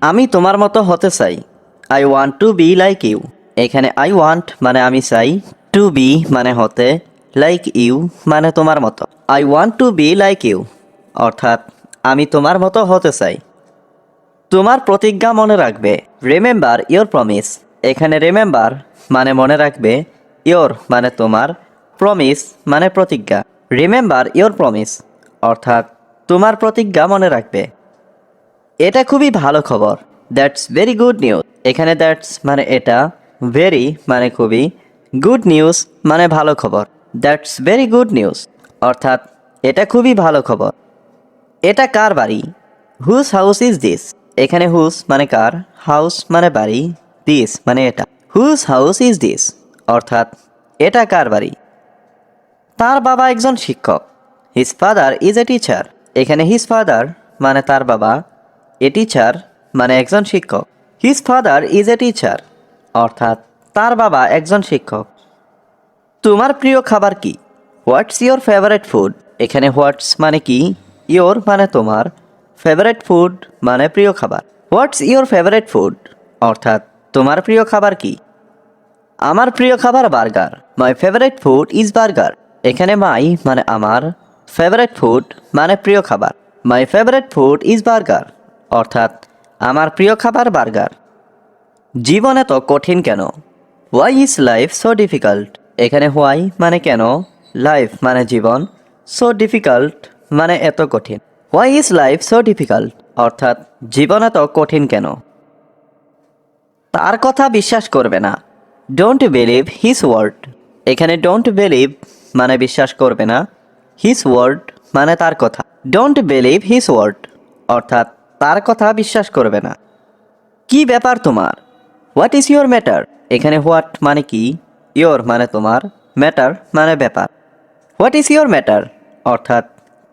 আমি তোমার মতো হতে চাই। I want to be like you. এখানে আই ওয়ান্ট মানে আমি চাই, টু বি মানে হতে, লাইক ইউ মানে তোমার মতো। I want to be like you অর্থাৎ আমি তোমার মতো হতে চাই। তোমার প্রতিজ্ঞা মনে রাখবে। Remember your promise. এখানে রিমেম্বার মানে মনে রাখবে, ইয়োর মানে তোমার, প্রমিস মানে প্রতিজ্ঞা। রিমেম্বার ইয়োর প্রমিস অর্থাৎ তোমার প্রতিজ্ঞা মনে রাখবে। এটা খুবই ভালো খবর। That's very good news. এখানে দ্যাটস মানে এটা, ভেরি মানে খুবই, গুড নিউজ মানে ভালো খবর। দ্যাটস ভেরি গুড নিউজ অর্থাৎ এটা খুবই ভালো খবর। এটা কার বাড়ি? Whose house is this. এখানে হুজ মানে কার, হাউস মানে বাড়ি, দিস মানে এটা। হুজ হাউস ইজ দিস অর্থাৎ এটা কার বাড়ি? তার বাবা একজন শিক্ষক। His father is a teacher. এখানে হিজ ফাদার মানে তার বাবা, এ টিচার মানে একজন শিক্ষক। His father is a teacher অর্থাৎ তার বাবা একজন শিক্ষক। তোমার প্রিয় খাবার কি? What's your favourite food. এখানে হোয়াটস মানে কি, ইয়োর মানে তোমার, ফেভারেট ফুড মানে প্রিয় খাবার। হোয়াটস ইয়োর ফেভারেট ফুড অর্থাৎ তোমার প্রিয় খাবার কি? আমার প্রিয় খাবার burger. My favourite food is burger. এখানে মাই মানে আমার, ফেভারেট ফুড মানে প্রিয় খাবার। My favourite food is burger অর্থাৎ আমার প্রিয় খাবার বার্গার। জীবন এত কঠিন কেন? Why is life so difficult. এখানে হোয়াই মানে কেন, লাইফ মানে জীবন, সো ডিফিকাল্ট মানে এত কঠিন। Why is life so difficult অর্থাৎ জীবন এত কঠিন কেন? তার কথা বিশ্বাস করবে না। Don't believe his word. এখানে ডোন্ট বিলিভ মানে বিশ্বাস করবে না, হিজ ওয়ার্ড মানে তার কথা। ডোন্ট বিলিভ হিজ ওয়ার্ড অর্থাৎ তার কথা বিশ্বাস করবে না। কি ব্যাপার তোমার? What is your matter. এখানে হোয়াট মানে কি, ইয়োর মানে তোমার, ম্যাটার মানে ব্যাপার। হোয়াট ইজ ইয়োর ম্যাটার অর্থাৎ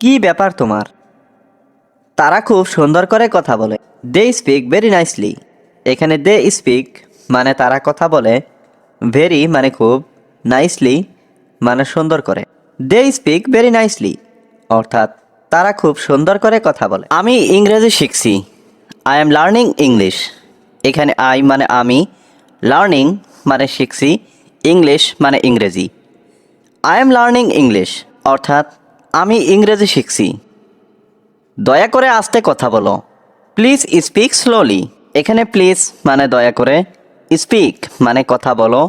কি ব্যাপার তোমার? তারা খুব সুন্দর করে কথা বলে। They speak very nicely. এখানে দে স্পিক মানে তারা কথা বলে, ভেরি মানে খুব, নাইসলি মানে সুন্দর করে। দে স্পিক ভেরি নাইসলি অর্থাৎ তারা খুব সুন্দর করে কথা বলে। আমি ইংরেজি শিখছি। I am learning English. এখানে আই মানে আমি, লার্নিং মানে শিখছি, ইংলিশ মানে ইংরেজি। আই এম লার্নিং ইংলিশ অর্থাৎ আমি ইংরেজি শিখছি। দয়া করে আস্তে কথা বলো। Please speak slowly. এখানে প্লিজ মানে দয়া করে, স্পিক মানে কথা বলো,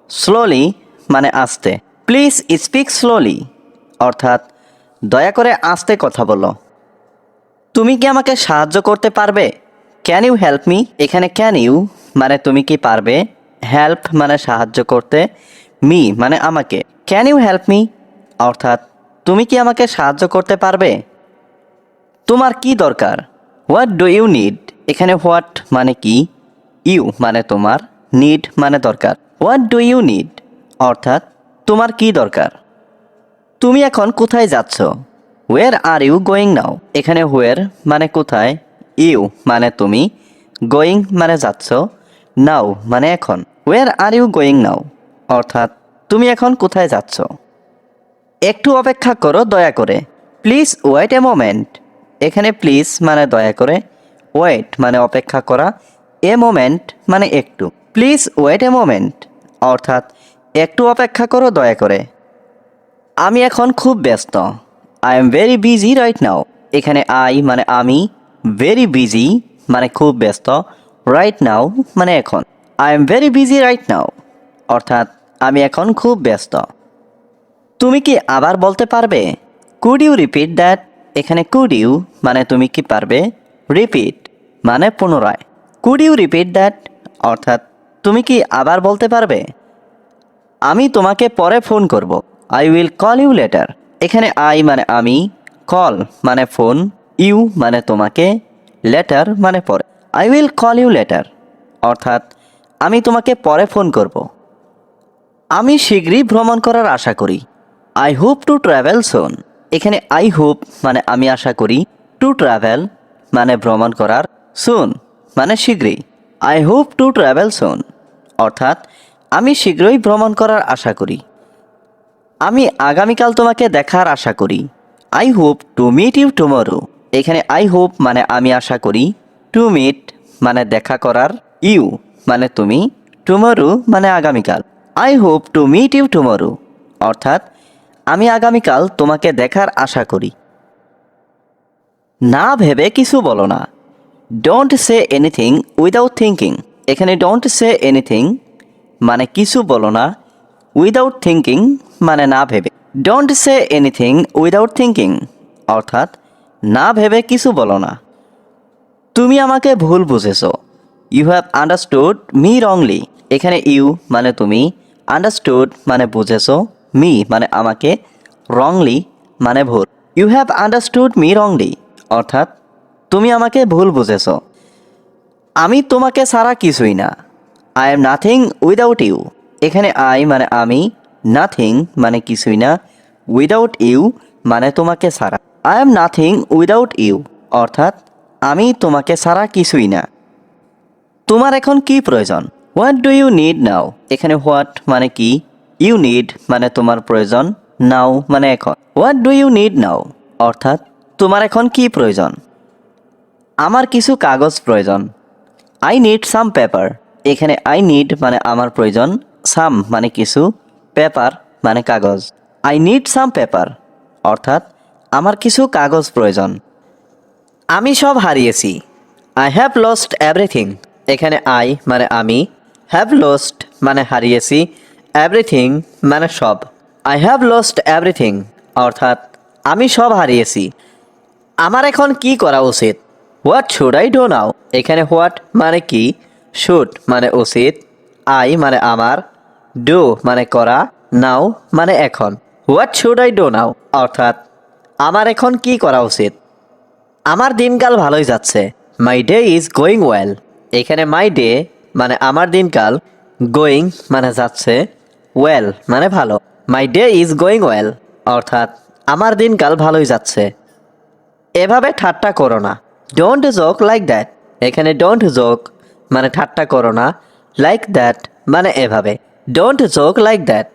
স্লোলি মানে আস্তে। প্লিজ স্পিক স্লোলি অর্থাৎ দয়া করে আস্তে কথা বলো। তুমি কি আমাকে সাহায্য করতে পারবে? Can you help me. এখানে ক্যান ইউ মানে তুমি কি পারবে, হেল্প মানে সাহায্য করতে, মি মানে আমাকে। ক্যান ইউ হেল্প মি অর্থাৎ তুমি কি আমাকে সাহায্য করতে পারবে? তোমার কি দরকার? What do you need. এখানে হোয়াট মানে কি, ইউ মানে তোমার, নিড মানে দরকার। হোয়াট ডু ইউ নিড অর্থাৎ তোমার কি দরকার? তুমি এখন কোথায় যাচ্ছ? হোয়ার আর ইউ গোয়িং নাও। এখানে হোয়ার মানে কোথায়, ইউ মানে তুমি, গোয়িং মানে যাচ্ছ, নাও মানে এখন। হোয়ার আর ইউ গোয়িং নাও অর্থাৎ তুমি এখন কোথায় যাচ্ছ? একটু অপেক্ষা করো দয়া করে। Please wait a moment. এখানে প্লিজ মানে দয়া করে, ওয়েট মানে অপেক্ষা করা, এ মোমেন্ট মানে একটু। প্লিজ ওয়েট এ মোমেন্ট অর্থাৎ একটু অপেক্ষা করো দয়া করে। আমি এখন খুব ব্যস্ত। I am very busy right now. এখানে আই মানে আমি, ভেরি বিজি মানে খুব ব্যস্ত, রাইট নাও মানে এখন। I am very busy right now অর্থাৎ আমি এখন খুব ব্যস্ত। তুমি কি আবার বলতে পারবে? Could you repeat that. এখানে কুড ইউ মানে তুমি কি পারবে, রিপিট মানে পুনরায়। কুড ইউ রিপিট দ্যাট অর্থাৎ তুমি কি আবার বলতে পারবে? আমি তোমাকে পরে ফোন করব। I will call you later. এখানে আই মানে আমি, কল মানে ফোন, ইউ মানে তোমাকে, লেটার মানে পরে। I will call you later অর্থাৎ আমি তোমাকে পরে ফোন করব। আমি শীঘ্রই ভ্রমণ করার আশা করি। আই হোপ টু ট্রাভেল সুন। এখানে আই হোপ মানে আমি আশা করি, টু ট্রাভেল মানে ভ্রমণ করার, সুন মানে শীঘ্রই। আই হোপ টু ট্রাভেল সুন অর্থাৎ আমি শীঘ্রই ভ্রমণ করার আশা করি। আমি আগামীকাল তোমাকে দেখার আশা করি। I hope to meet you tomorrow. এখানে আই হোপ মানে আমি আশা করি, টু মিট মানে দেখা করার, ইউ মানে তুমি, টুমরো মানে আগামীকাল। I hope to meet you tomorrow, অর্থাৎ আমি আগামীকাল তোমাকে দেখার আশা করি। না ভেবে কিছু বলো না। Don't say anything without thinking. এখানে ডোন্ট সে এনিথিং মানে কিছু বলো না, উইদাউট থিঙ্কিং মানে না ভেবে। Don't say anything without thinking অর্থাৎ না ভেবে কিছু বলো না। তুমি আমাকে ভুল বুঝেছো। You have understood me wrongly. এখানে ইউ মানে তুমি, আন্ডারস্টুড মানে বুঝেছো, মি মানে আমাকে, রংলি মানে ভুল। You have understood me wrongly অর্থাৎ তুমি আমাকে ভুল বুঝেছো। আমি তোমাকে ছাড়া কিছুই না। I am nothing without you. এখানে আই মানে আমি, নাথিং মানে কিছুই না, উইদাউট ইউ মানে তোমাকে ছাড়া। I am nothing without you অর্থাৎ আমি তোমাকে ছাড়া কিছুই না। তোমার এখন কি প্রয়োজন? হোয়াট ডু ইউ নিড নাও। এখানে হোয়াট মানে কি, ইউ নিড মানে তোমার প্রয়োজন, নাও মানে এখন। হোয়াট ডু ইউ নিড নাও অর্থাৎ তোমার এখন কি প্রয়োজন? আমার কিছু কাগজ প্রয়োজন। I need some paper. এখানে আই নিড মানে আমার প্রয়োজন, সাম মানে কিছু, পেপার মানে কাগজ। আই নিড সাম পেপার অর্থাৎ আমার কিছু কাগজ প্রয়োজন। আমি সব হারিয়েছি। I have lost everything. এখানে আই মানে আমি, হ্যাভ লস্ট মানে হারিয়েছি, এভরিথিং মানে সব। আই হ্যাভ লস্ট এভরিথিং অর্থাৎ আমি সব হারিয়েছি। আমার এখন কি করা উচিত? What should I do now. এখানে হোয়াট মানে কি, শুড মানে উচিত, আই মানে আমার, ডু মানে করা, নাও মানে এখন। What should I do now অর্থাৎ আমার এখন কি করা উচিত? আমার দিনকাল ভালোই যাচ্ছে। মাই ডে ইজ গোয়িং ওয়েল। এখানে মাই ডে মানে আমার দিনকাল, গোয়িং মানে যাচ্ছে, ওয়েল মানে ভালো। মাই ডে ইজ গোয়িং ওয়েল অর্থাৎ আমার দিনকাল ভালোই যাচ্ছে। এভাবে ঠাট্টা করো না। Don't joke like that. এখানে ডোন্ট জোক মানে ঠাট্টা করো না, লাইক দ্যাট মানে এভাবে। ডোন্ট জোক লাইক দ্যাট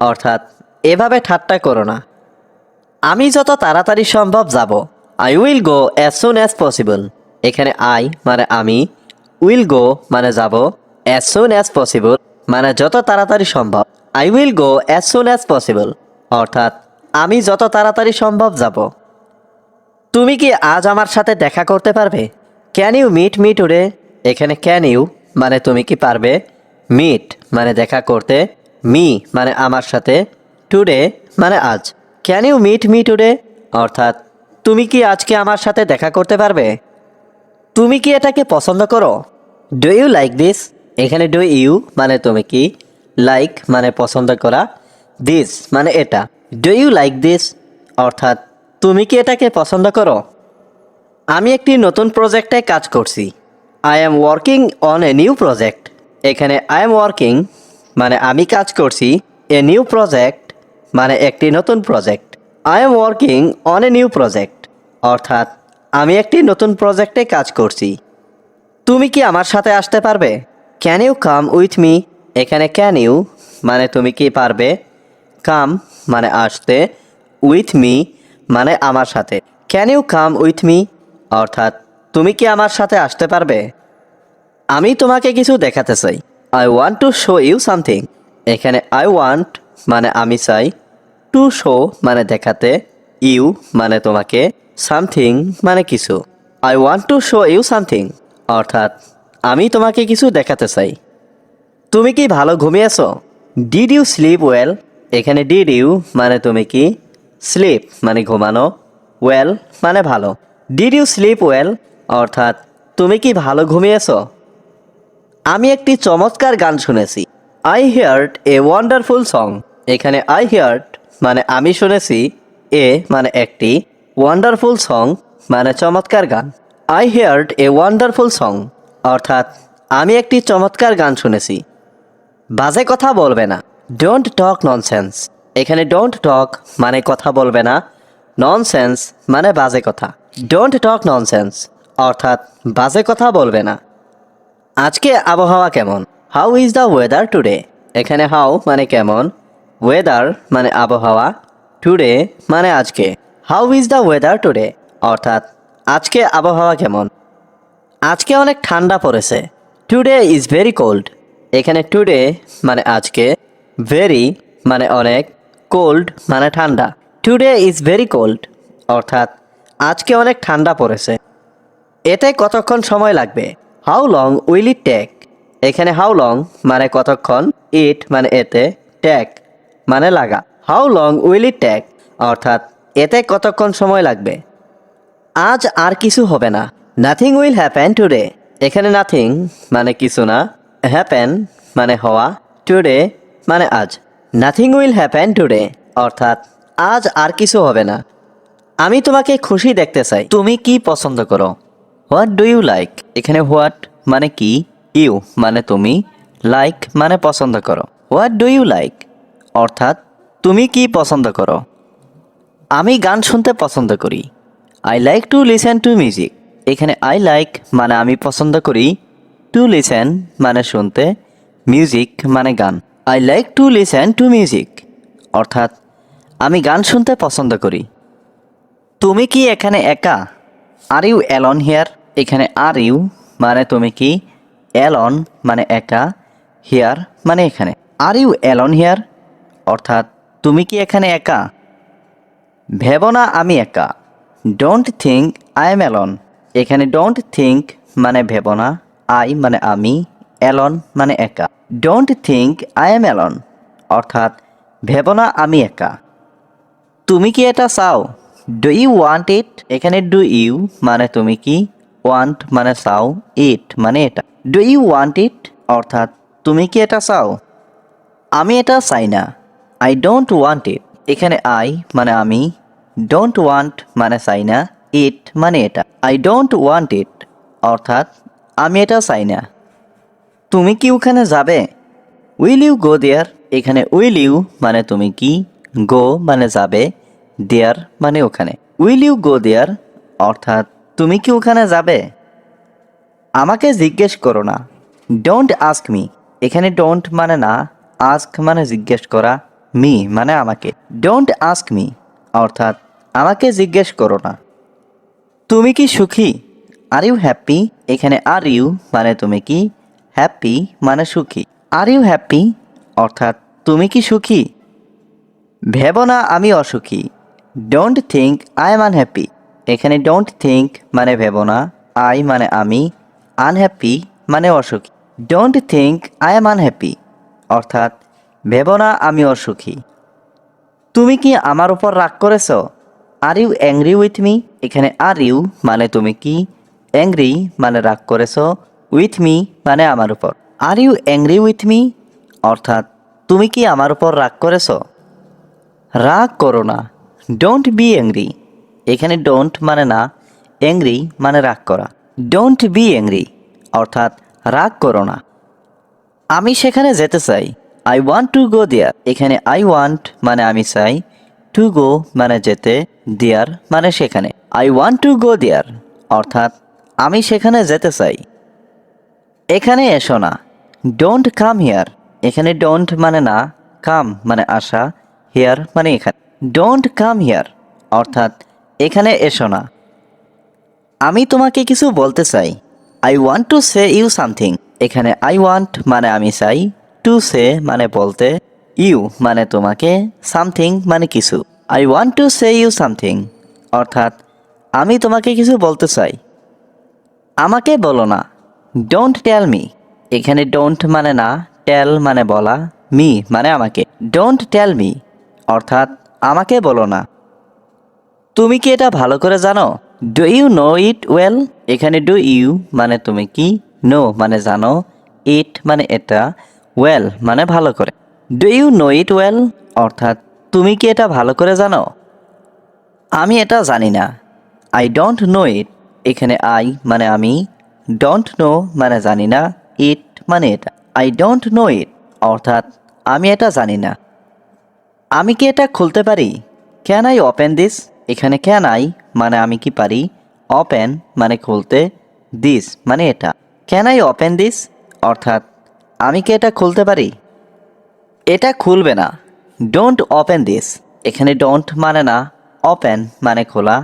অর্থাৎ এভাবে ঠাট্টা করো না। আমি যত তাড়াতাড়ি সম্ভব যাব। I will go as soon as possible. এখানে আই মানে আমি, উইল গো মানে যাব, অ্যাজ সুন অ্যাজ পসিবল মানে যত তাড়াতাড়ি সম্ভব। I will go as soon as possible অর্থাৎ আমি যত তাড়াতাড়ি সম্ভব যাব। তুমি কি আজ আমার সাথে দেখা করতে পারবে? Can you meet me today. এখানে ক্যান ইউ মানে তুমি কি পারবে, মিট মানে দেখা করতে, মি মানে আমার সাথে, টুডে মানে আজ। Can you meet me today অর্থাৎ তুমি কি আজকে আমার সাথে দেখা করতে পারবে? তুমি কি এটাকে পছন্দ করো? Do you like this. এখানে ডু ইউ মানে তুমি কি, লাইক মানে পছন্দ করা, দিস মানে এটা। ডু ইউ লাইক দিস অর্থাৎ তুমি কি এটাকে পছন্দ করো? আমি একটি নতুন প্রজেক্টে কাজ করছি। I am working on a new project. এখানে আই অ্যাম ওয়ার্কিং মানে আমি কাজ করছি, এ নিউ প্রজেক্ট মানে একটি নতুন project. I am working on a new project অর্থাৎ আমি একটি নতুন প্রজেক্টে কাজ করছি। তুমি কি আমার সাথে আসতে পারবে? Can you come with me. এখানে ক্যান ইউ মানে তুমি কি পারবে, কাম মানে আসতে, উইথ মি মানে আমার সাথে। Can you come with me অর্থাৎ তুমি কি আমার সাথে আসতে পারবে? আমি তোমাকে কিছু দেখাতে চাই। I want to show you something. এখানে আই ওয়ান্ট মানে আমি চাই, টু শো মানে দেখাতে, ইউ মানে তোমাকে, সামথিং মানে কিছু। I want to show you something অর্থাৎ আমি তোমাকে কিছু দেখাতে চাই। তুমি কি ভালো ঘুমিয়েছো? Did you sleep well. এখানে ডিড ইউ মানে তুমি কি, স্লিপ মানে ঘুমানো, ওয়েল মানে ভালো। ডিড ইউ স্লিপ ওয়েল অর্থাৎ তুমি কি ভালো ঘুমিয়েছো? আমি একটি চমৎকার গান শুনেছি। I heard a wonderful song. এখানে আই হিয়ার্ড মানে আমি শুনেছি, এ মানে একটি, ওয়ান্ডারফুল সং মানে চমৎকার গান। I heard a wonderful song অর্থাৎ আমি একটি চমৎকার গান শুনেছি। বাজে কথা বলবে না। Don't talk nonsense. এখানে ডোন্ট টক মানে কথা বলবে না, ননসেন্স মানে বাজে কথা। ডোন্ট টক ননসেন্স অর্থাৎ বাজে কথা বলবে না। আজকে আবহাওয়া কেমন? How is the weather today. এখানে হাউ মানে কেমন, ওয়েদার মানে আবহাওয়া, টুডে মানে আজকে। How is the weather today অর্থাৎ আজকে আবহাওয়া কেমন? আজকে অনেক ঠান্ডা পড়েছে। Today is very cold. এখানে টুডে মানে আজকে, ভেরি মানে অনেক, কোল্ড মানে ঠান্ডা। টুডে ইজ ভেরি কোল্ড অর্থাৎ আজকে অনেক ঠান্ডা পড়েছে। এতে কতক্ষণ সময় লাগবে? How long will it take. এখানে হাউ লং মানে কতক্ষণ, ইট মানে এতে, টেক মানে লাগা। How long will it take অর্থাৎ এতে কতক্ষণ সময় লাগবে। আজ আর কিছু হবে না। Nothing will happen today. এখানে নাথিং মানে কিছু না, হ্যাপেন মানে হওয়া, টুডে মানে আজ। নাথিং উইল হ্যাপেন টুডে অর্থাৎ আজ আর কিছু হবে না। আমি তোমাকে খুশি দেখতে চাই। তুমি কি পছন্দ করো? What do you like. এখানে হোয়াট মানে কি, ইউ মানে তুমি, লাইক মানে পছন্দ করো। হোয়াট ডু ইউ লাইক অর্থাৎ তুমি কি পছন্দ করো। আমি গান শুনতে পছন্দ করি। I like to listen to music. এখানে আই লাইক মানে আমি পছন্দ করি, টু লিসেন মানে শুনতে, মিউজিক মানে গান। I like to listen to music অর্থাৎ আমি গান শুনতে পছন্দ করি। তুমি কি এখানে একা? Are you alone here. এখানে আর ইউ মানে তুমি কি, অ্যালন মানে একা, হিয়ার মানে এখানে। আর ইউ অ্যালন হিয়ার অর্থাৎ তুমি কি এখানে একা? ভেবো না আমি একা। Don't think I am alone. এখানে ডোন্ট থিঙ্ক মানে ভেবো না, আই মানে আমি, অ্যালন মানে একা। Don't think I am alone অর্থাৎ ভেবো না আমি একা। তুমি কি এটা চাও? Do you want it. এখানে ডু ইউ মানে তুমি কি, ওয়ান্ট মানে চাও, ইট মানে এটা। ডু ইউ ওয়ান্ট ইট অর্থাৎ তুমি কি এটা চাও? আমি এটা চাই না। I don't want it. এখানে আই মানে আমি, ডোন্ট ওয়ান্ট মানে চাই না, ইট মানে এটা। আই ডোন্ট ওয়ান্ট ইট অর্থাৎ আমি এটা চাই না। তুমি কি ওখানে যাবে? উইল ইউ গো দেয়ার। এখানে উইল ইউ মানে তুমি কি, গো মানে যাবে, দেয়ার মানে ওখানে। উইল ইউ গো দেয়ার অর্থাৎ তুমি কি ওখানে যাবে? আমাকে জিজ্ঞেস করো না। Don't ask me. এখানে ডোন্ট মানে না, আস্ক মানে জিজ্ঞেস করা, মি মানে আমাকে। ডোন্ট আস্ক মি অর্থাৎ আমাকে জিজ্ঞেস করো না। তুমি কি সুখী? Are you happy. এখানে আর ইউ মানে তুমি কি, হ্যাপি মানে সুখী। আর ইউ হ্যাপি অর্থাৎ তুমি কি সুখী? ভেবো না আমি অসুখী। Don't think I M unhappy. এখানে ডোন্ট থিঙ্ক মানে ভেবো না, আই মানে আমি, আনহ্যাপি মানে অসুখী। Don't think I M unhappy অর্থাৎ ভেবো না আমি অসুখী। তুমি কি আমার উপর রাগ করেছ? Are you angry with me. এখানে আর ইউ মানে তুমি কি, অ্যাংরি মানে রাগ করেছ, উইথ মি মানে আমার উপর। Are you angry with me অর্থাৎ তুমি কি আমার উপর রাগ করেছ? রাগ করো না। Don't be angry. এখানে ডোন্ট মানে না, অ্যাংরি মানে রাগ করা। ডোন্ট বি অ্যাংরি অর্থাৎ রাগ করো না। আমি সেখানে যেতে চাই। আই ওয়ান্ট টু গো দেয়ার। এখানে আই ওয়ান্ট মানে আমি চাই, টু গো মানে যেতে, দেয়ার মানে সেখানে। I want to go there অর্থাৎ আমি সেখানে যেতে চাই। এখানে এসো না। Don't come here. এখানে ডোন্ট মানে না, কাম মানে আসা, হিয়ার মানে এখানে। ডোন্ট কাম হিয়ার অর্থাৎ এখানে এসো না। আমি তোমাকে কিছু বলতে চাই। I want to say you something. এখানে আই ওয়ান্ট মানে আমি চাই, টু সে মানে বলতে, ইউ মানে তোমাকে, সামথিং মানে কিছু। I want to say you something অর্থাৎ আমি তোমাকে কিছু বলতে চাই। আমাকে বলো না। Don't tell me. এখানে ডোন্ট মানে না, টেল মানে বলা, মি মানে আমাকে। ডোন্ট টেল মি অর্থাৎ আমাকে বলো না। তুমি কি এটা ভালো করে জানো? Do you know it well. এখানে ডু ইউ মানে তুমি কি, নো মানে জানো, ইট মানে এটা, ওয়েল মানে ভালো করে। Do you know it well অর্থাৎ তুমি কি এটা ভালো করে জানো? আমি এটা জানি না। আই ডোন্ট নো ইট। এখানে আই মানে আমি, ডোন্ট নো মানে জানি না, ইট মানে এটা। আই ডোন্ট নো ইট অর্থাৎ আমি এটা জানি না। আমি কি এটা খুলতে পারি? Can I open this. এখানে ক্যান আই মানে আমি কি পারি, ওপেন মানে খুলতে, দিস মানে এটা। ক্যান আই ওপেন দিস অর্থাৎ আমি কি এটা খুলতে পারি? এটা খুলবে না। Don't open this. এখানে ডোন্ট মানে না, ওপেন মানে খোলা,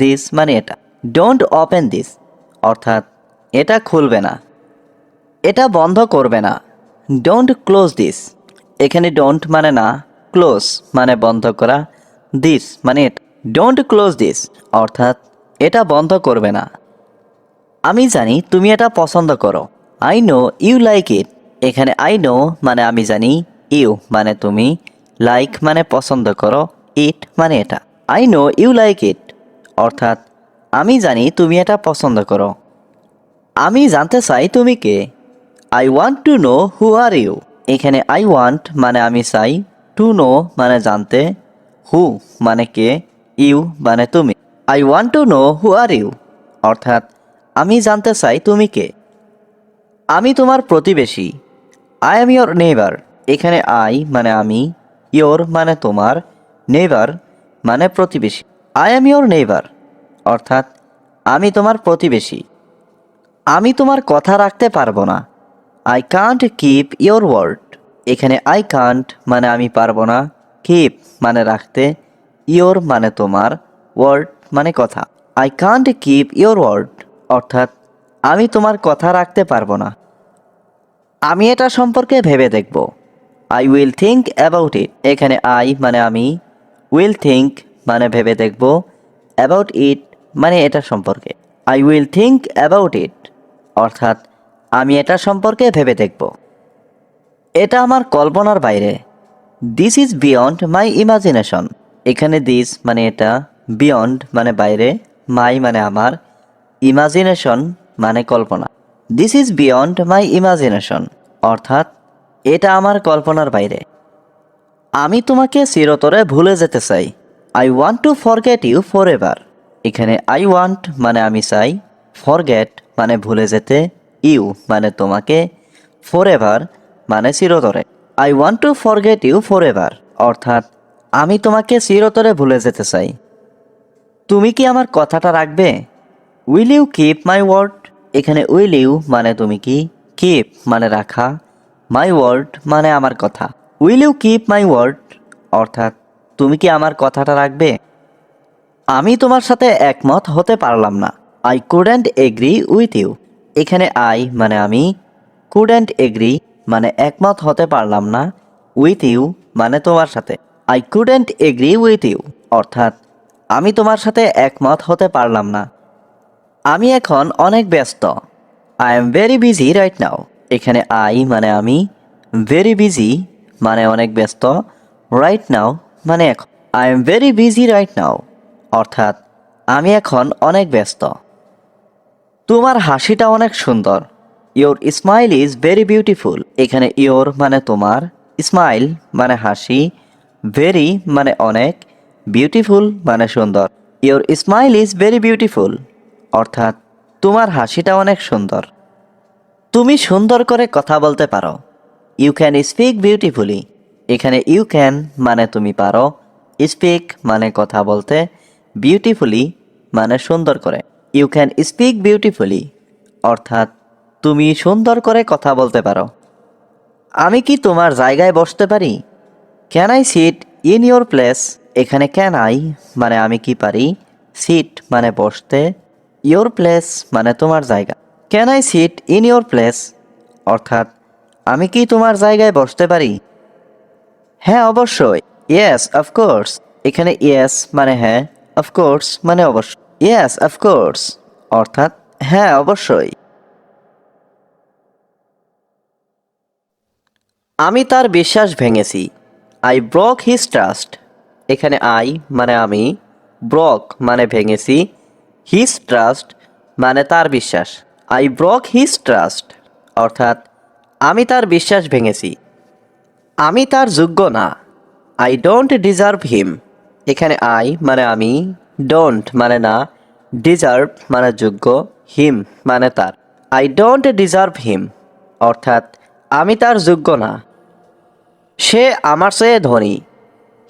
দিস মানে এটা। ডোন্ট ওপেন দিস অর্থাৎ এটা খুলবে না, এটা বন্ধ করবে না। ডোন্ট ক্লোজ দিস, এখানে ডোন্ট মানে না, ক্লোজ মানে বন্ধ করা, দিস মানে এটা। ডোন্ট ক্লোজ দিস অর্থাৎ এটা বন্ধ করবে না। আমি জানি তুমি এটা পছন্দ করো। I know you like it, এখানে আই নো মানে আমি জানি, ইউ মানে তুমি, লাইক মানে পছন্দ করো, ইট মানে এটা। I know you like it অর্থাৎ আমি জানি তুমি এটা পছন্দ করো। আমি জানতে চাই তুমি কে। I want to know who are you, এখানে আই ওয়ান্ট মানে আমি চাই, টু নো মানে জানতে, হু মানে কে, ইউ মানে তুমি। I want to know who are you অর্থাৎ আমি জানতে চাই তুমি কে। আমি তোমার প্রতিবেশী। আই এম ইয়োর নেইবার, এখানে আই মানে আমি, ইয়োর মানে তোমার, নেইবার মানে প্রতিবেশী। আই এম ইয়োর নেইবার অর্থাৎ আমি তোমার প্রতিবেশী। আমি তোমার কথা রাখতে পারবো না। I can't keep your word, এখানে আই কান্ট মানে আমি পারবো না, কিপ মানে রাখতে, ইয়োর মানে তোমার, ওয়ার্ড মানে কথা। I can't keep your word অর্থাৎ আমি তোমার কথা রাখতে পারবো না। আমি এটা সম্পর্কে ভেবে দেখব। I will think about it, এখানে আই মানে আমি, উইল থিঙ্ক মানে ভেবে দেখব, অ্যাবাউট ইট মানে এটা সম্পর্কে। I will think about it অর্থাৎ আমি এটা সম্পর্কে ভেবে দেখব। এটা আমার কল্পনার বাইরে। This is beyond my imagination, এখানে দিস মানে এটা, বিয়ন্ড মানে বাইরে, মাই মানে আমার, ইমাজিনেশন মানে কল্পনা। This is beyond my imagination অর্থাৎ এটা আমার কল্পনার বাইরে। আমি তোমাকে চিরতরে ভুলে যেতে চাই। I want to forget you for ever, এখানে আই ওয়ান্ট মানে আমি চাই, ফরগেট মানে ভুলে যেতে, ইউ মানে তোমাকে, ফর এভার মানে চিরতরে। I want to forget you for ever অর্থাৎ আমি তোমাকে চিরতরে ভুলে যেতে চাই। তুমি কি আমার কথাটা রাখবে? Will you keep my word, এখানে উইল ইউ মানে তুমি কি, কিপ মানে রাখা, মাই ওয়ার্ড মানে আমার কথা। Will you keep my word অর্থাৎ তুমি কি আমার কথাটা রাখবে? আমি তোমার সাথে একমত হতে পারলাম না। I couldn't agree with you, এখানে আই মানে আমি, কুডেন্ট এগ্রি মানে একমত হতে পারলাম না, উইথ ইউ মানে তোমার সাথে। I couldn't agree with you অর্থাৎ আমি তোমার সাথে একমত হতে পারলাম না। আমি এখন অনেক ব্যস্ত। I am very busy right now, এখানে আই মানে আমি, ভেরি বিজি মানে অনেক ব্যস্ত, রাইট নাও মানে এখন। I am very busy right now অর্থাৎ আমি এখন অনেক ব্যস্ত। তোমার হাসিটা অনেক সুন্দর। Your smile is very beautiful, এখানে ইয়োর মানে তোমার, স্মাইল মানে হাসি, ভেরি মানে অনেক, বিউটিফুল মানে সুন্দর। Your smile is very beautiful অর্থাৎ তোমার হাসিটা অনেক সুন্দর। তুমি সুন্দর করে কথা বলতে পারো। ইউ ক্যান স্পিক বিউটিফুলি, এখানে ইউ ক্যান মানে তুমি পারো, স্পিক মানে কথা বলতে, বিউটিফুলি মানে সুন্দর করে। ইউ ক্যান স্পিক বিউটিফুলি অর্থাৎ তুমি সুন্দর করে কথা বলতে পারো। আমি কি তোমার জায়গায় বসতে পারি? Can I sit in your place, এখানে ক্যান আই মানে আমি কি পারি, সিট মানে বসতে, ইয়োর প্লেস মানে তোমার জায়গা। Can I sit in your place অর্থাৎ আমি কি তোমার জায়গায় বসতে পারি? হ্যাঁ অবশ্যই, ইয়েস অফকোর্স, এখানে ইয়েস মানে হ্যাঁ, অফকোর্স মানে অবশ্যই। ইয়েস অফকোর্স অর্থাৎ হ্যাঁ অবশ্যই। আমি তার বিশ্বাস ভেঙেছি। আই ব্রক হিজ ট্রাস্ট, এখানে আই মানে আমি, ব্রক মানে ভেঙেছি, হিজ ট্রাস্ট মানে তার বিশ্বাস। আই ব্রক হিজ ট্রাস্ট অর্থাৎ আমি তার বিশ্বাস ভেঙেছি। আমি তার যোগ্য না। আই ডোন্ট ডিজার্ভ হিম, এখানে আই মানে আমি, ডোন্ট মানে না, ডিজার্ভ মানে যোগ্য, হিম মানে তার। আই ডোন্ট ডিজার্ভ হিম অর্থাৎ আমি তার যোগ্য না। সে আমার চেয়ে ধনী।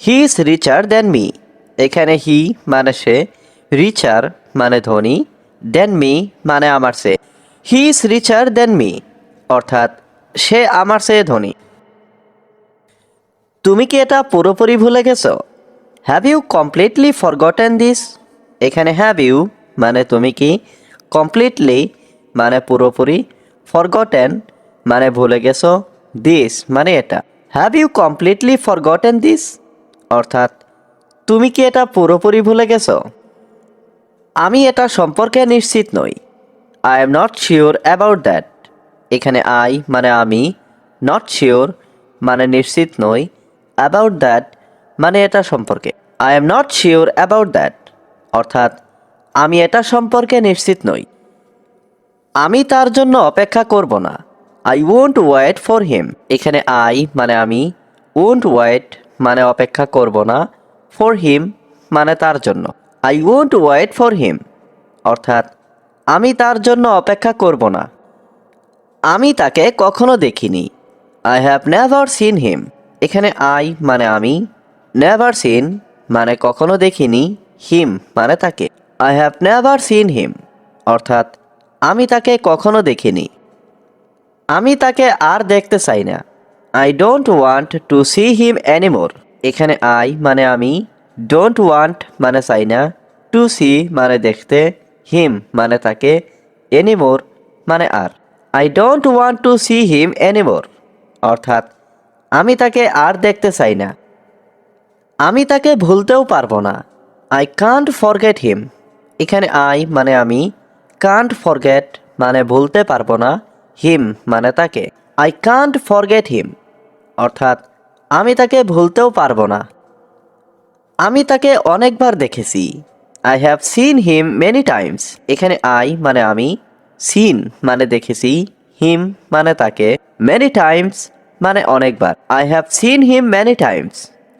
হি ইজ রিচার দেন মি, এখানে হি মানে সে, রিচার মানে ধনী, দেন মি মানে আমার চেয়ে। হি ইজ রিচার দেন মি অর্থাৎ সে আমার চেয়ে ধনী। তুমি কি এটা পুরোপুরি ভুলে গেছো? Have you completely forgotten this, এখানে হ্যাভ ইউ মানে তুমি কি, কমপ্লিটলি মানে পুরোপুরি, ফরগটেন মানে ভুলে গেছো, দিস মানে এটা। Have you completely forgotten this? অর্থাৎ তুমি কি এটা পুরোপুরি ভুলে গেছো? আমি এটা সম্পর্কে নিশ্চিত নই। I am not sure about that. এখানে আই মানে আমি, নট শিওর মানে নিশ্চিত নই, অ্যাবাউট দ্যাট মানে এটা সম্পর্কে। I am not sure about that অর্থাৎ আমি এটা সম্পর্কে নিশ্চিত নই। আমি তার জন্য অপেক্ষা করব না। I won't wait for him. এখানে আই মানে আমি, ওয়ন্ট ওয়েট মানে অপেক্ষা করব না, ফর হিম মানে তার জন্য। I won't wait for him অর্থাৎ আমি তার জন্য অপেক্ষা করব না। আমি তাকে কখনো দেখিনি। I have never seen him. এখানে আই মানে আমি, নেভার সিন মানে কখনো দেখিনি, হিম মানে তাকে। I have never seen him অর্থাৎ আমি তাকে কখনো দেখিনি। আমি তাকে আর দেখতে চাই না। I don't want to see him anymore. এখানে আই মানে আমি, ডোন্ট ওয়ান্ট মানে চাই না, টু সি মানে দেখতে, হিম মানে তাকে, এনিমোর মানে আর। I don't want to see him anymore অর্থাৎ আমি তাকে আর দেখতে চাই না। আমি তাকে ভুলতেও পারবো না। I can't forget him. এখানে আই মানে আমি, কান্ট ফরগেট মানে ভুলতে পারবো না, হিম মানে তাকে। আই কান্ট ফরগেট হিম অর্থাৎ আমি তাকে ভুলতেও পারবো না। আমি তাকে অনেকবার দেখেছি। I have seen him many Times. এখানে আই মানে আমি, সিন মানে দেখেছি, হিম মানে তাকে, মেনি টাইমস মানে অনেকবার। I have seen him many Times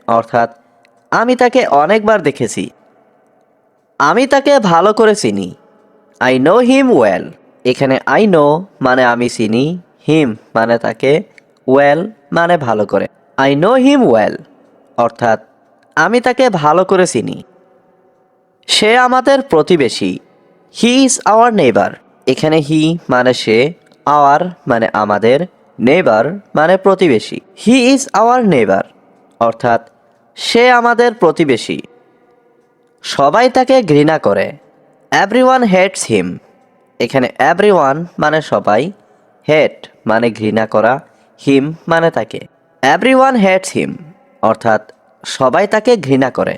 অর্থাৎ আমি তাকে অনেকবার দেখেছি। আমি তাকে ভালো করে চিনি। I know him well. এখানে আই নো মানে আমি চিনি, হিম মানে তাকে, ওয়েল মানে ভালো করে। আই নো হিম ওয়েল অর্থাৎ আমি তাকে ভালো করে চিনি। সে আমাদের প্রতিবেশী। He is our neighbour. এখানে হি মানে সে, আওয়ার মানে আমাদের, নেইবার মানে প্রতিবেশী। হি ইজ আওয়ার নেইবার অর্থাৎ সে আমাদের প্রতিবেশী। সবাই তাকে ঘৃণা করে। এভরিওয়ান হেটস হিম। এখানে এভরিওয়ান মানে সবাই, হেট মানে ঘৃণা করা, হিম মানে তাকে। এভরিওয়ান হেটস হিম অর্থাৎ সবাই তাকে ঘৃণা করে।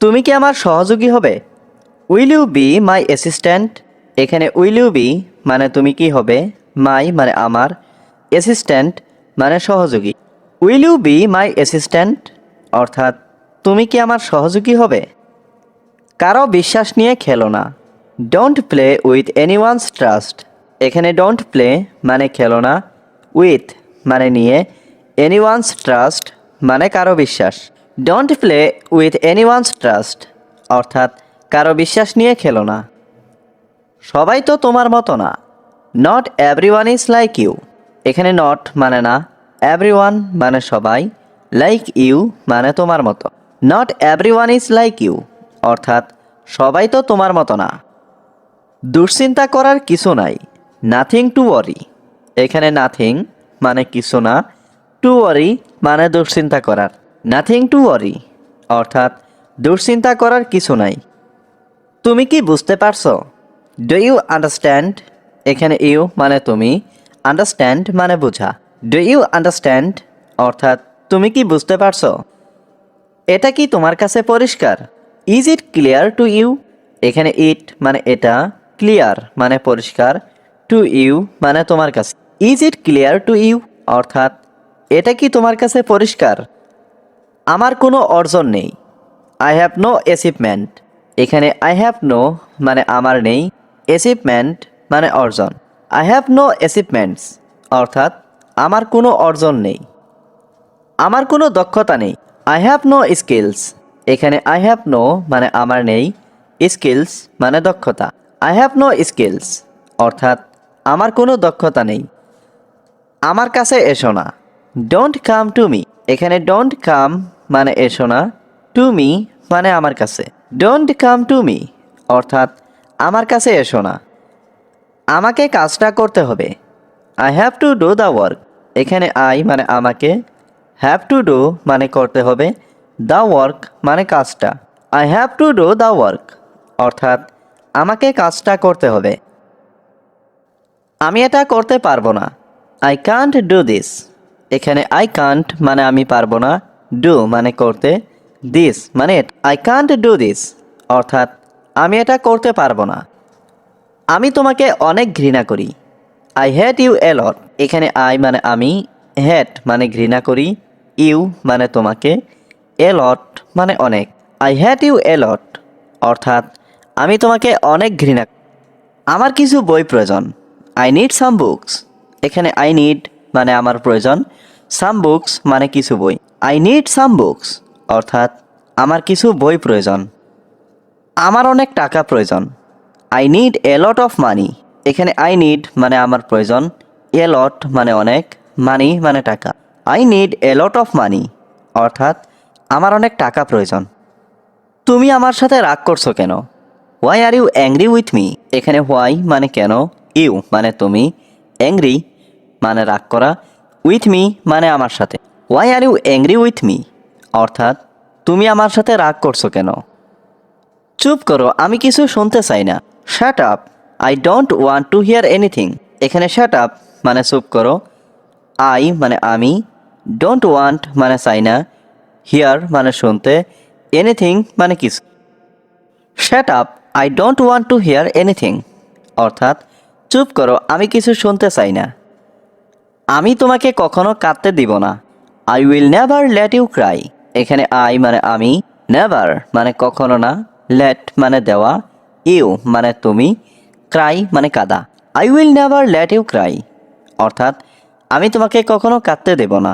তুমি কি আমার সহযোগী হবে? Will you be my assistant. এখানে উইল ইউ বি মানে তুমি কি হবে, মাই মানে আমার, অ্যাসিস্ট্যান্ট মানে সহযোগী। Will you be my assistant অর্থাৎ তুমি কি আমার সহযোগী হবে? কারো বিশ্বাস নিয়ে খেলো না। Don't play with anyone's trust. এখানে ডোন্ট প্লে মানে খেলো না, উইথ মানে নিয়ে, এনিওয়ানস ট্রাস্ট মানে কারো বিশ্বাস। Don't play with anyone's trust অর্থাৎ কারো বিশ্বাস নিয়ে খেলো না। সবাই তো তোমার মতো না। Not everyone is like you. এখানে নট মানে না, এভরিওয়ান মানে সবাই, লাইক ইউ মানে তোমার মতো। Not everyone is like you অর্থাৎ সবাই তো তোমার মতো না। দুশ্চিন্তা করার কিছু নাই। Nothing to worry. এখানে নাথিং মানে কিছু না, টু ওয়ারি মানে দুশ্চিন্তা করার। নাথিং টু ওয়ারি অর্থাৎ দুশ্চিন্তা করার কিছু নাই। তুমি কি বুঝতে পারছো? Do you understand. এখানে ইউ মানে তুমি, আন্ডারস্ট্যান্ড মানে বোঝা। ডু ইউ আন্ডারস্ট্যান্ড অর্থাৎ তুমি কি বুঝতে পারছো? এটা কি তোমার কাছে পরিষ্কার? Is it clear to you. এখানে ইট মানে এটা, ক্লিয়ার মানে পরিষ্কার, টু ইউ মানে তোমার কাছে। Is it clear to you অর্থাৎ এটা কি তোমার কাছে পরিষ্কার? আমার কোনো অর্জন নেই। I have no achievement. এখানে আই হ্যাভ নো মানে আমার নেই, অ্যাচিভমেন্ট মানে অর্জন। আই হ্যাভ নো অ্যাচিভমেন্টস অর্থাৎ আমার কোনো অর্জন নেই। আমার কোনো দক্ষতা নেই। I have no skills. এখানে আই হ্যাভ নো মানে আমার নেই, স্কিলস মানে দক্ষতা। আই হ্যাভ নো স্কিলস অর্থাৎ আমার কোনো দক্ষতা নেই। আমার কাছে এসো না। Don't come to me. এখানে ডোন্ট কাম মানে এসো না, টু মি মানে আমার কাছে। ডোন্ট কাম টু মি অর্থাৎ আমার কাছে এসো না। আমাকে কাজটা করতে হবে। I have to do the work. এখানে আই মানে আমাকে, হ্যাভ টু ডু মানে করতে হবে, দ্য ওয়ার্ক মানে কাজটা। I have to do the work অর্থাৎ আমাকে কাজটা করতে হবে। আমি এটা করতে পারবো না। I can't do this. এখানে আই কান্ট মানে আমি পারবো না, ডু মানে করতে, দিস মানে আই কান্ট ডু দিস অর্থাৎ আমি এটা করতে পারবো না। আমি তোমাকে অনেক ঘৃণা করি। আই হ্যাট ইউ এ লট। এখানে আই মানে আমি, হ্যাট মানে ঘৃণা করি, ইউ মানে তোমাকে, এ লট মানে অনেক। আই হ্যাট ইউ এ লট অর্থাৎ আমি তোমাকে অনেক ঘৃণা। আমার কিছু বই প্রয়োজন। I need some books. এখানে আই নিড মানে আমার প্রয়োজন, সাম বুকস মানে কিছু বই। আই নিড সাম বুকস অর্থাৎ আমার কিছু বই প্রয়োজন। আমার অনেক টাকা প্রয়োজন। I need a lot of money. এখানে আই নিড মানে আমার প্রয়োজন, এ লট মানে অনেক, মানি মানে টাকা। I need a lot of money অর্থাৎ আমার অনেক টাকা প্রয়োজন। তুমি আমার সাথে রাগ করছো কেন? Why are you angry with me. এখানে হোয়াই মানে কেন, ইউ মানে তুমি, অ্যাংরি মানে রাগ করা, উইথ মি মানে আমার সাথে। Why are you angry with me অর্থাৎ তুমি আমার সাথে রাগ করছো কেন? চুপ করো, আমি কিছু শুনতে চাই না। Shut up, I don't want two here anything. এখানে শাট আপ মানে চুপ করো, আই মানে আমি, ডোন্ট ওয়ান্ট মানে চাই না, হিয়ার মানে শুনতে, এনিথিং মানে কিছু। Shut up, I don't want two here anything অর্থাৎ চুপ করো, আমি কিছু শুনতে চাই না। আমি তোমাকে কখনো কাঁদতে দিব না। I will never let you cry. এখানে আই মানে আমি, নেভার মানে কখনো না, লেট মানে দেওয়া, ইউ মানে তুমি, ক্রাই মানে কাঁদা। I will never let you cry অর্থাৎ আমি তোমাকে কখনো কাঁদতে দেব না।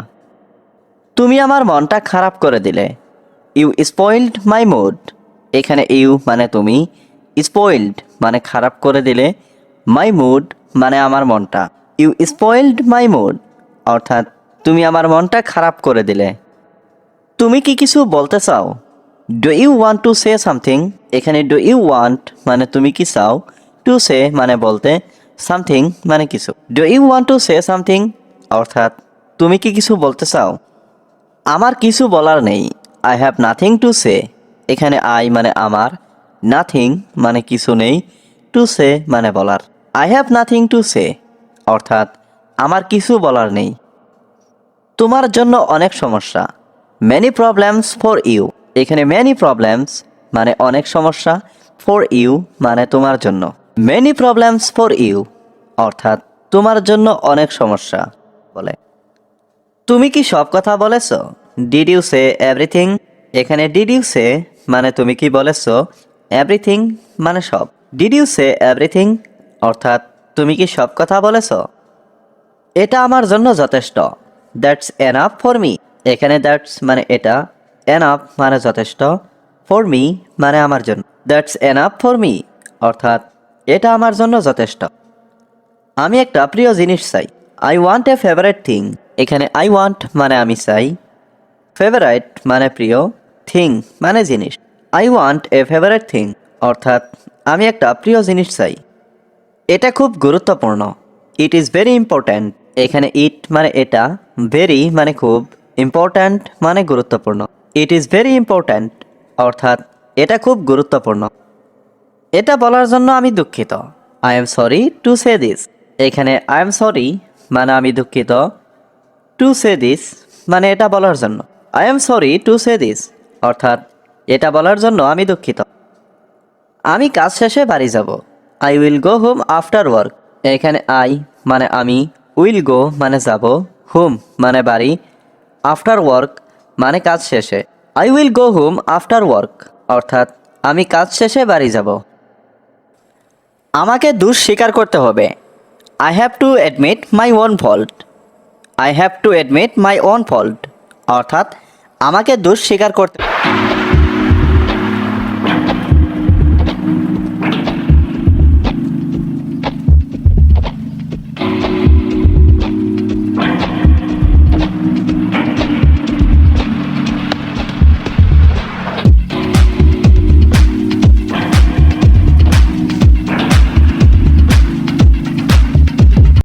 তুমি আমার মনটা খারাপ করে দিলে। You spoiled my mood. এখানে ইউ মানে তুমি, স্পয়েলড মানে খারাপ করে দিলে, মাই মুড মানে আমার মনটা। ইউ স্পয়েলড মাই মুড অর্থাৎ তুমি আমার মনটা খারাপ করে দিলে। তুমি কি কিছু বলতে চাও? Do you want to say something. এখানে ডু ইউ ওয়ান্ট মানে তুমি কি চাও, টু সে মানে বলতে, সামথিং মানে কিছু। Do you want to say something অর্থাৎ তুমি কি কিছু বলতে চাও? আমার কিছু বলার নেই। আই হ্যাভ নাথিং টু সে। এখানে আই মানে আমার, নাথিং মানে কিছু নেই, টু সে মানে বলার। I have nothing to say অর্থাৎ আমার কিছু বলার নেই। তোমার জন্য অনেক সমস্যা। Many problems for you. এখানে মেনি প্রবলেমস মানে অনেক সমস্যা, ফর ইউ মানে তোমার জন্য। মেনি প্রবলেমস ফর ইউ অর্থাৎ তোমার জন্য অনেক সমস্যা বলে। তুমি কি সব কথা বলেছ? Did you say everything. এখানে ডিড ইউ সে মানে তুমি কি বলেছ, এভরিথিং মানে সব। ডিড ইউ সে এভরিথিং অর্থাৎ তুমি কি সব কথা বলেছ? এটা আমার জন্য যথেষ্ট। That's enough for me. এখানে দ্যাটস মানে এটা, এনাফ মানে যথেষ্ট, ফর মি মানে আমার জন্য। দ্যাটস এনাফ ফর মি অর্থাৎ এটা আমার জন্য যথেষ্ট। আমি একটা প্রিয় জিনিস চাই। I want a favourite thing. এখানে আই ওয়ান্ট মানে আমি চাই, ফেভারাইট মানে প্রিয়, থিং মানে জিনিস। I want a favourite thing অর্থাৎ আমি একটা প্রিয় জিনিস চাই। এটা খুব গুরুত্বপূর্ণ। It is very important. এখানে ইট মানে এটা, ভেরি মানে খুব, ইম্পর্ট্যান্ট মানে গুরুত্বপূর্ণ। ইট ইজ ভেরি ইম্পর্ট্যান্ট অর্থাৎ এটা খুব গুরুত্বপূর্ণ। এটা বলার জন্য আমি দুঃখিত। I am sorry to say this. এখানে আই এম সরি মানে আমি দুঃখিত, টু সে দিস মানে এটা বলার জন্য। I am sorry to say this অর্থাৎ এটা বলার জন্য আমি দুঃখিত। আমি কাজ শেষে বাড়ি যাব। I will go home after work. এখানে আই মানে আমি, উইল গো মানে যাব, হোম মানে বাড়ি, আফটার ওয়ার্ক মানে কাজ শেষে। I will go home after work অর্থাৎ আমি কাজ শেষে বাড়ি যাব। আমাকে দোষ স্বীকার করতে হবে। I have to admit my own fault. I have to admit my own fault অর্থাৎ আমাকে দোষ স্বীকার করতে।